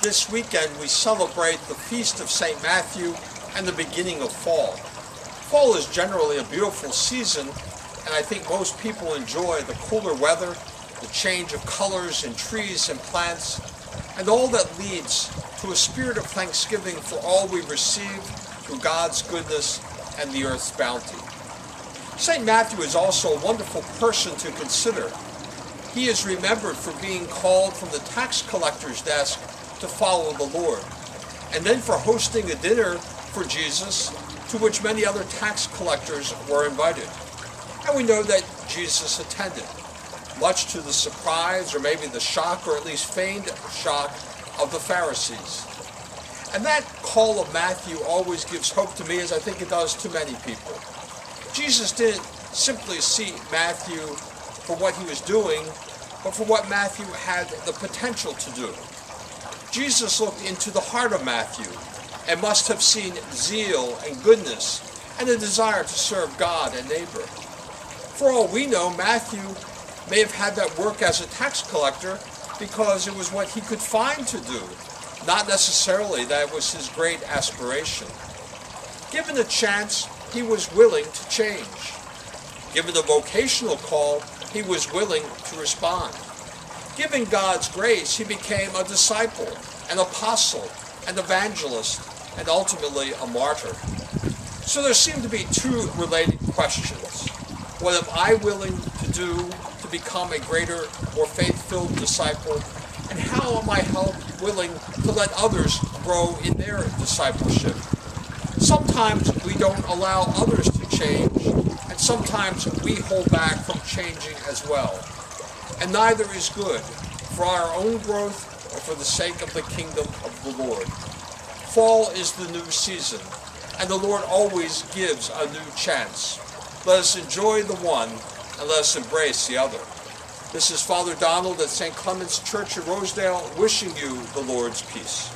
This weekend we celebrate the Feast of St. Matthew and the beginning of fall. Fall is generally a beautiful season, and I think most people enjoy the cooler weather, the change of colors in trees and plants, and all that leads to a spirit of thanksgiving for all we receive through God's goodness and the earth's bounty. St. Matthew is also a wonderful person to consider. He is remembered for being called from the tax collector's desk to follow the Lord, and then for hosting a dinner for Jesus to which many other tax collectors were invited. And we know that Jesus attended, much to the surprise or maybe the shock or at least feigned shock of the Pharisees. And that call of Matthew always gives hope to me, as I think it does to many people. Jesus didn't simply see Matthew for what he was doing, but for what Matthew had the potential to do. Jesus looked into the heart of Matthew and must have seen zeal and goodness and a desire to serve God and neighbor. For all we know, Matthew may have had that work as a tax collector because it was what he could find to do, not necessarily that it was his great aspiration. Given a chance, he was willing to change. Given the vocational call, he was willing to respond. Given God's grace, he became a disciple, an apostle, an evangelist, and ultimately a martyr. So there seem to be two related questions. What am I willing to do to become a greater, more faith-filled disciple? And how am I willing to let others grow in their discipleship? Sometimes we don't allow others to change, and sometimes we hold back from changing as well. And neither is good, for our own growth or for the sake of the kingdom of the Lord. Fall is the new season, and the Lord always gives a new chance. Let us enjoy the one, and let us embrace the other. This is Father Donald at St. Clement's Church in Rosedale, wishing you the Lord's peace.